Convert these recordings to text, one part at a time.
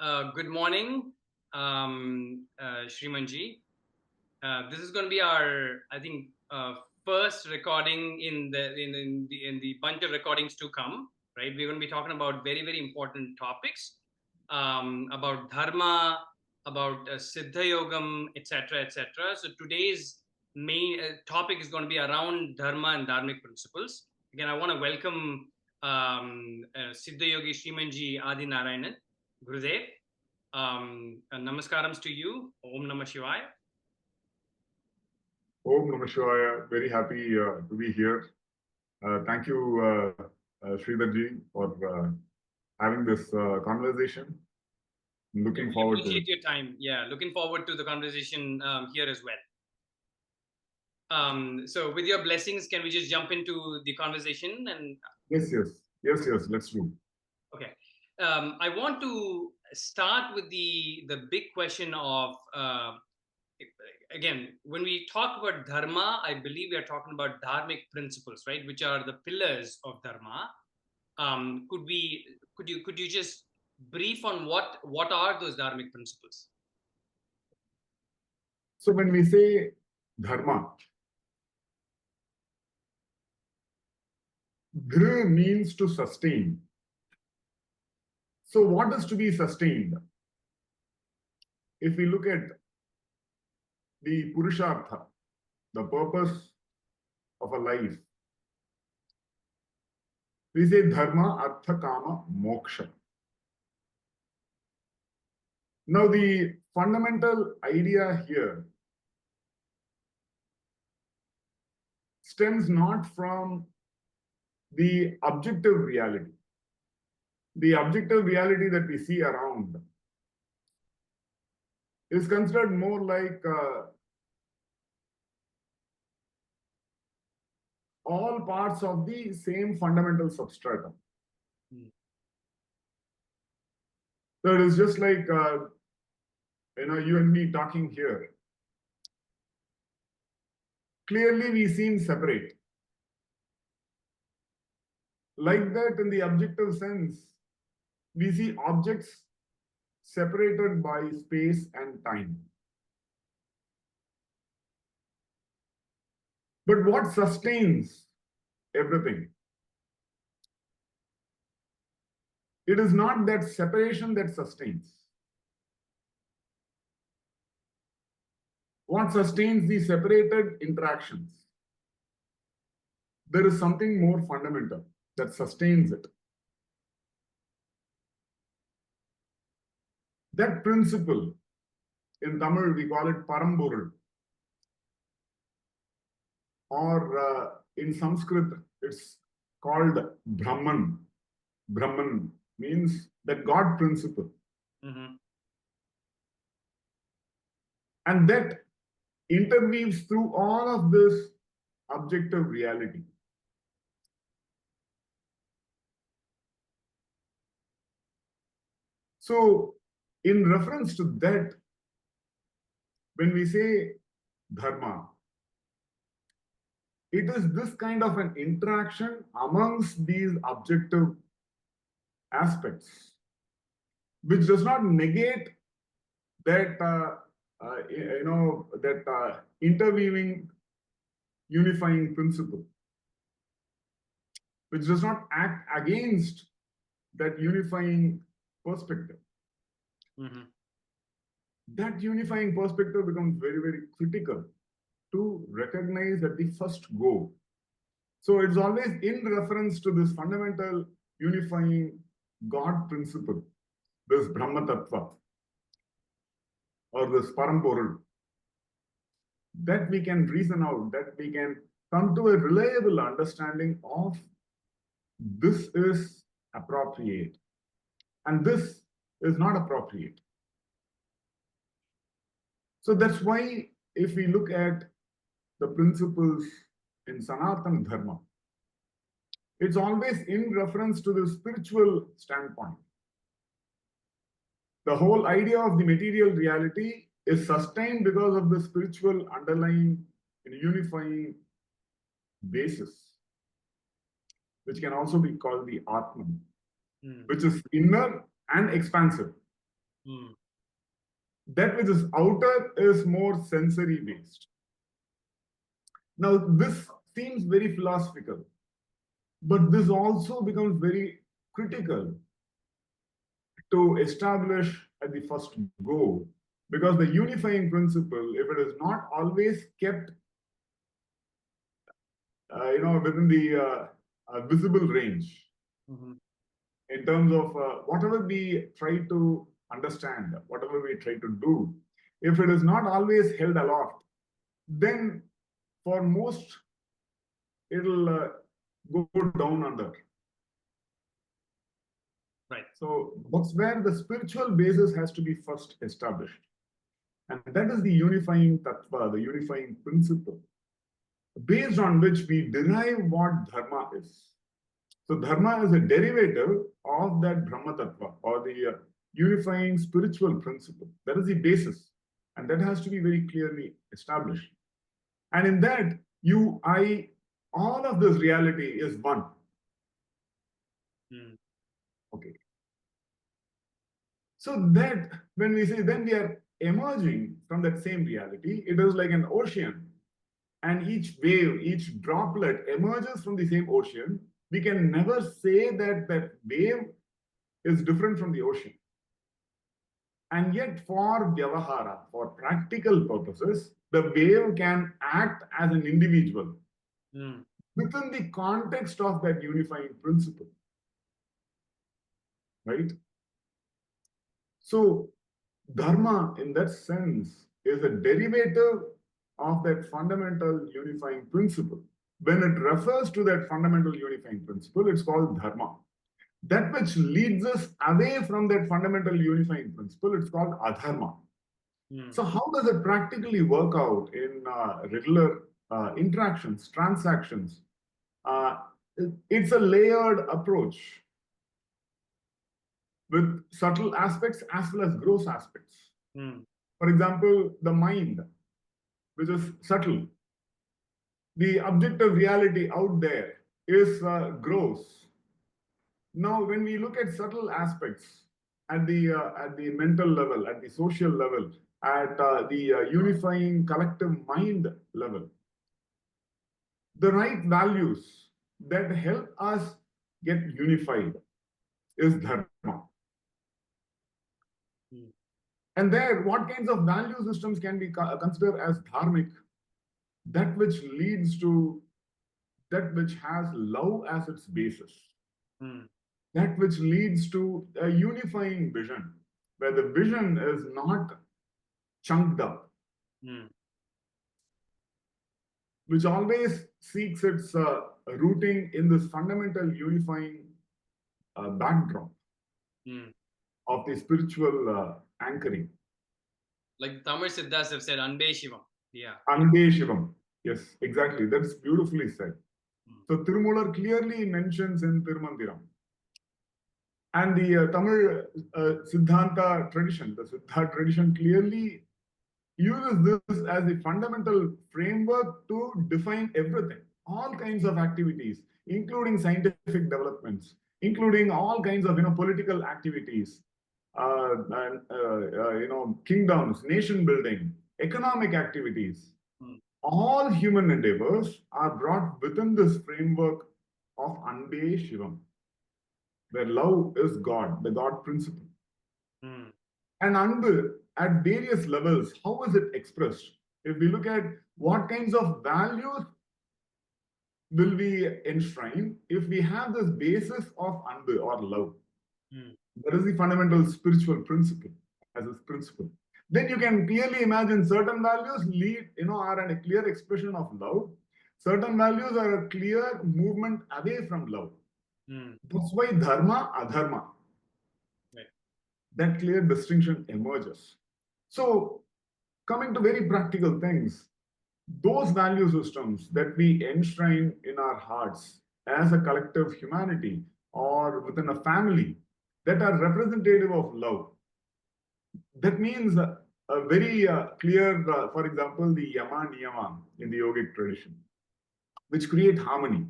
Good morning, Shriman ji. This is going to be our, I think, first recording in the bunch of recordings to come. Right, we're going to be talking about very important topics about dharma, about siddha yogam, etc. So today's main topic is going to be around dharma and dharmic principles. Again, I want to welcome Siddha Yogi Shriman ji Adi Narayanan, Gurudev. Namaskarams to you. Om Namah Shivaya. Om Namah Shivaya. Very happy to be here. Thank you, Sridharji, for having this conversation. I'm looking forward to it. Appreciate your time. Yeah, looking forward to the conversation here as well. So with your blessings, can we just jump into the conversation? And Yes, let's do. Okay. I want to start with the big question of again, when we talk about dharma, I believe we are talking about dharmic principles, right? Which are the pillars of dharma. Could you just brief on what are those dharmic principles? So when we say dharma, dhr means to sustain. So what is to be sustained? If we look at the purushartha, the purpose of a life, we say dharma, artha, kama, moksha. Now the fundamental idea here stems not from the objective reality. The objective reality that we see around is considered more like all parts of the same fundamental substratum. So it is just like you and me talking here. Clearly we seem separate. Like that, in the objective sense, we see objects separated by space and time. But what sustains everything? It is not that separation that sustains. What sustains the separated interactions? There is something more fundamental that sustains it. That principle, in Tamil we call it paramborul, or in Sanskrit it's called Brahman. Brahman means that God principle. Mm-hmm. And that interweaves through all of this objective reality. So, in reference to that, when we say dharma, it is this kind of an interaction amongst these objective aspects, which does not negate that interweaving, unifying principle, which does not act against that unifying perspective. Mm-hmm. That unifying perspective becomes very critical to recognize at the first go. So it's always in reference to this fundamental unifying God principle, this Brahma Tattva, or this Paramporul, that we can reason out, that we can come to a reliable understanding of this is appropriate and this is not appropriate. So that's why if we look at the principles in Sanatana Dharma, it's always in reference to the spiritual standpoint. The whole idea of the material reality is sustained because of the spiritual underlying and unifying basis, which can also be called the Atman, which is inner and expansive. Mm. That which is outer is more sensory based. Now, this seems very philosophical, but this also becomes very critical to establish at the first go, because the unifying principle, if it is not always kept within the visible range, Mhm. in terms of whatever we try to understand, whatever we try to do, if it is not always held aloft, then for most it'll go down under. Right. So that's where the spiritual basis has to be first established. And that is the unifying tattva, the unifying principle, based on which we derive what dharma is. So dharma is a derivative of that Brahma Tattva, or the unifying spiritual principle. That is the basis. And that has to be very clearly established. And in that, you, I, all of this reality is one. Mm. Okay. So that when we say then we are emerging from that same reality, it is like an ocean. And each wave, each droplet emerges from the same ocean. We can never say that that wave is different from the ocean. And yet, for Vyavahara, for practical purposes, the wave can act as an individual Mm. within the context of that unifying principle. Right? So, Dharma, in that sense, is a derivative of that fundamental unifying principle. When it refers to that fundamental unifying principle, it's called Dharma. That which leads us away from that fundamental unifying principle, it's called Adharma. Mm. So, how does it practically work out in regular interactions, transactions? Uh, it's a layered approach with subtle aspects as well as gross aspects. Mm. For example, the mind, which is subtle. The objective reality out there is gross. Now, when we look at subtle aspects at the mental level, at the social level, at the unifying collective mind level, the right values that help us get unified is dharma. Mm. And there, what kinds of value systems can be considered as dharmic? That which leads to that which has love as its basis. Mm. That which leads to a unifying vision, where the vision is not chunked up, Mm. which always seeks its rooting in this fundamental unifying backdrop Mm. of the spiritual anchoring. Like Tamil Siddhas have said, Ande Shivam. Yeah. Ande Shivam. Yes, exactly. That's beautifully said. Mm. So Tirumalar clearly mentions in Tirumandiram. And the Tamil Siddhanta tradition, the Siddha tradition clearly uses this as the fundamental framework to define everything, all kinds of activities, including scientific developments, including all kinds of political activities, and kingdoms, nation building, economic activities. Mm. All human endeavors are brought within this framework of Ande Shivam, where love is God, the God principle. Mm. And Anbu, at various levels, how is it expressed? If we look at what kinds of values will we enshrine, if we have this basis of Anbu or love, Mm. that is the fundamental spiritual principle as its principle. Then you can clearly imagine certain values are a clear expression of love. Certain values are a clear movement away from love. Mm. That's why dharma, adharma, Right. that clear distinction emerges. So, coming to very practical things, those value systems that we enshrine in our hearts as a collective humanity or within a family that are representative of love. That means a very clear, for example, the Yama Niyama in the yogic tradition, which create harmony,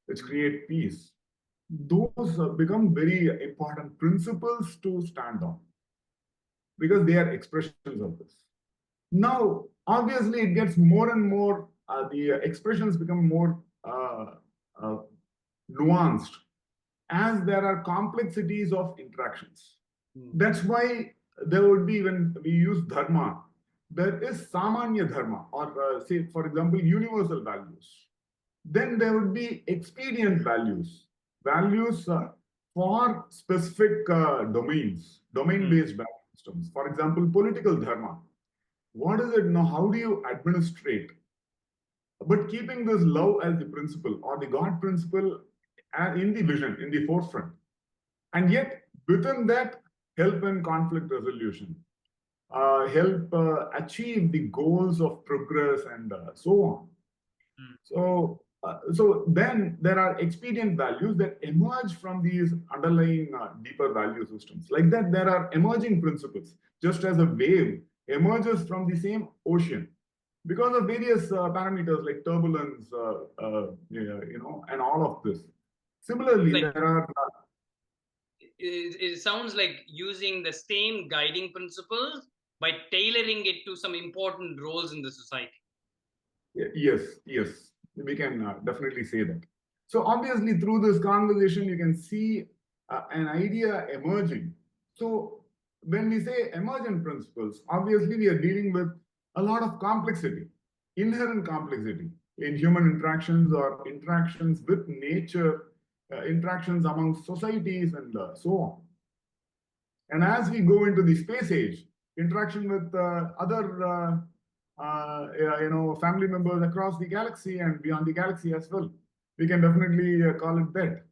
which create peace. Those become very important principles to stand on. because they are expressions of this. Now, obviously, it gets more and more, the expressions become more uh, nuanced as there are complexities of interactions. That's why there would be, when we use dharma, there is samanya dharma, or say, for example, universal values. Then there would be expedient values, values for specific domains, domain-based value systems. For example, political dharma. What is it now? How do you administrate? But keeping this love as the principle or the God principle in the vision, in the forefront. And yet, within that, help in conflict resolution, help achieve the goals of progress, and so on. So then there are expedient values that emerge from these underlying deeper value systems. Like that, there are emerging principles, just as a wave emerges from the same ocean because of various parameters like turbulence, and all of this. Similarly, Like, there are it sounds like using the same guiding principles by tailoring it to some important roles in the society. yes, yes, we can definitely say that. So obviously, through this conversation, you can see an idea emerging. So when we say emergent principles, obviously we are dealing with a lot of complexity, inherent complexity in human interactions or interactions with nature, interactions among societies, and so on. And as we go into the space age, interaction with other family members across the galaxy and beyond the galaxy as well, we can definitely call it that.